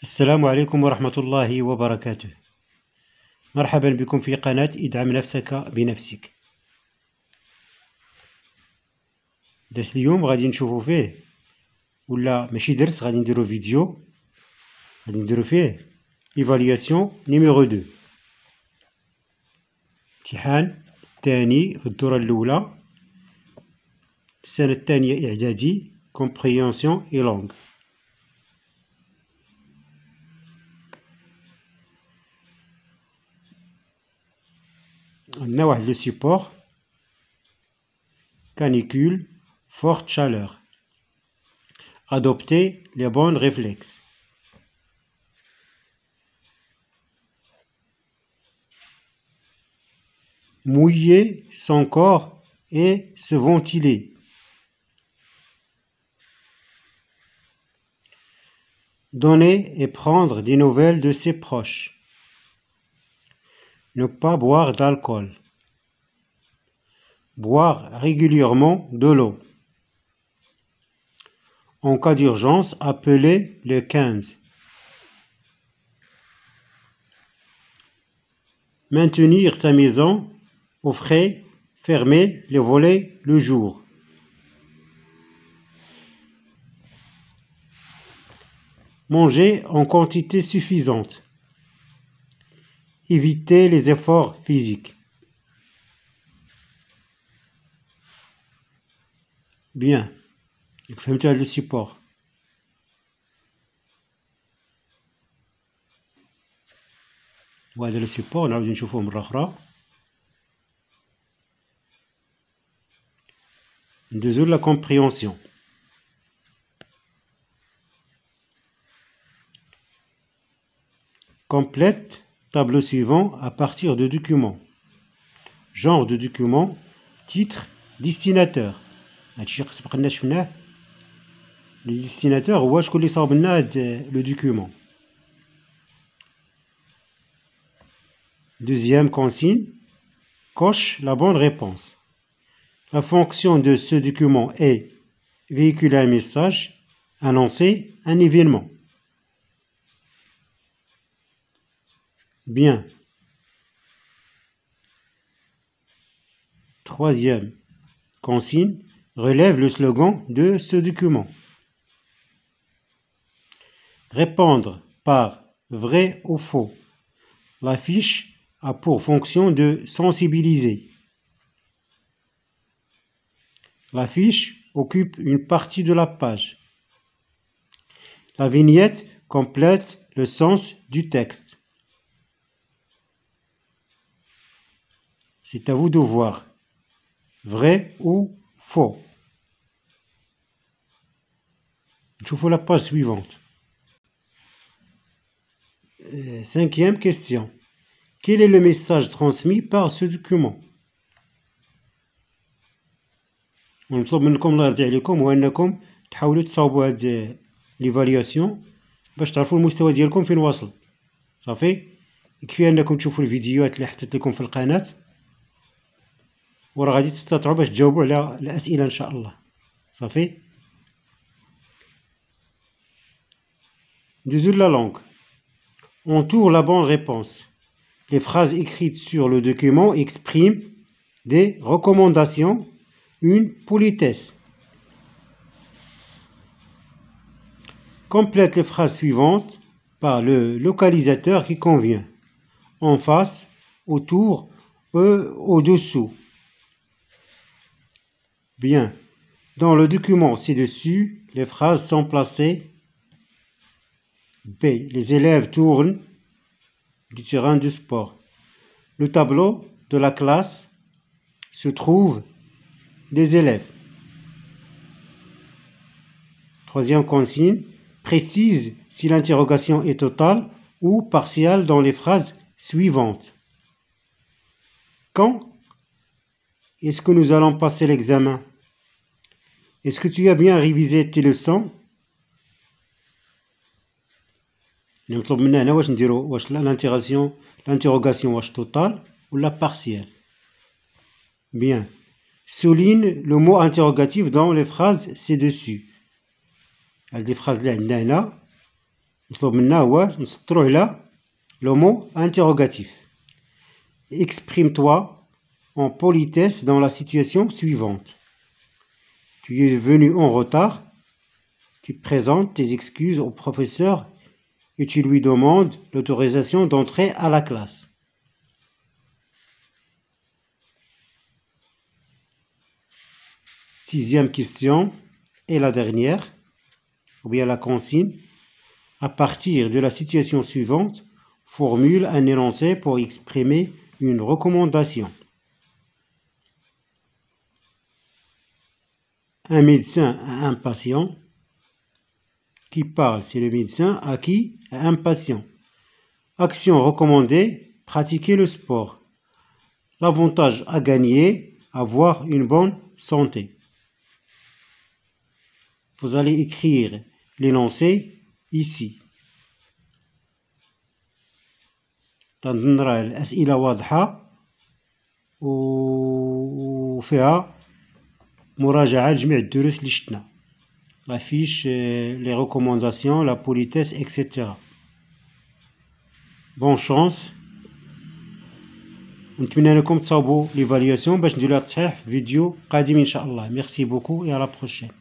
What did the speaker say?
السلام عليكم ورحمة الله وبركاته. مرحبا بكم في قناة ادعم نفسك بنفسك. درس اليوم غادي نشوفو فيه ولا ماشي درس، غادي نديرو فيديو غادي نديرو فيه ايفالياسيون نيميرو 2، امتحان الثاني في الدورة الأولى السنة الثانية إعدادي كومبريهنسيون اي لونغ. عندنا واحد لو سيبور canicule, forte chaleur. Adopter les bons réflexes. Mouiller son corps et se ventiler. Donner et prendre des nouvelles de ses proches. Ne pas boire d'alcool. Boire régulièrement de l'eau. En cas d'urgence, appeler le 15. Maintenir sa maison au frais, fermer les volets le jour. Manger en quantité suffisante. Éviter les efforts physiques. Bien. فهمتوا هذا السيبور. وهذا السيبور نعاود نشوفوه مرة أخرى. ندوزو لا كومبريهنسيون. Complète tableau suivant à partir de documents. Genre de document, titre, destinateur. هادشي سبقنا شفناه. Le destinateur هو شكون اللي صاوب لنا هاد لو دوكيومون. Deuxième consigne, coche la bonne réponse. La fonction de ce document est véhiculer un message, annoncer un événement. Bien. Troisième consigne, relève le slogan de ce document. Répondre par vrai ou faux. L'affiche a pour fonction de sensibiliser. L'affiche occupe une partie de la page. La vignette complète le sens du texte. C'est à vous de voir. Vrai ou faux. نشوفوا la page suivante. Cinquième question. Quel est le message transmis par ce document? ونطلب منكم الله يرضي عليكم هو انكم تحاولوا تصاوبوا هاد ليفالياسيون باش تعرفوا المستوى ديالكم فين واصل. صافي يكفي انكم تشوفوا الفيديوهات اللي حطيت لكم في القناه وراه غادي تستطيعوا باش تجاوبوا على الاسئله ان شاء الله. صافي ندوزو لا لونغ. Entoure la bonne réponse. Les phrases écrites sur le document expriment des recommandations, une politesse. Complète les phrases suivantes par le localisateur qui convient. En face, autour, au-dessous. Bien. Dans le document ci-dessus, les phrases sont placées. B. Les élèves tournent du terrain de sport. Le tableau de la classe se trouve des élèves. Troisième consigne, précise si l'interrogation est totale ou partielle dans les phrases suivantes. Quand est-ce que nous allons passer l'examen? Est-ce que tu as bien révisé tes leçons? نطلب منا هنا واش نديرو واش l'interrogation واش توتال ولا partielle. Bien. Souligne le mot interrogatif dans les phrases ci-dessus. هاد لي phrases اللي عندنا هنا مطلوب منا هو نسطروه على le mot interrogatif. Exprime-toi en politesse dans la situation suivante. Tu es venu en retard, tu présentes tes excuses au professeur et tu lui demandes l'autorisation d'entrer à la classe. Sixième question et la dernière, ou bien la consigne. À partir de la situation suivante, formule un énoncé pour exprimer une recommandation. Un médecin à un patient. Qui parle? C'est le médecin à qui? À un patient. Action recommandée, pratiquer le sport. L'avantage à gagner, avoir une bonne santé. Vous allez écrire l'énoncé ici. تنرى الأسئلة واضحة وفيها مراجعة لجميع الدروس اللي شفنا. La fiche, les recommandations, la politesse, etc. Bonne chance. نتمنى لكم تصاوبوا l'évaluation باش نديروا لها تصحيح في فيديو قادم إن شاء الله. Merci beaucoup et à la prochaine.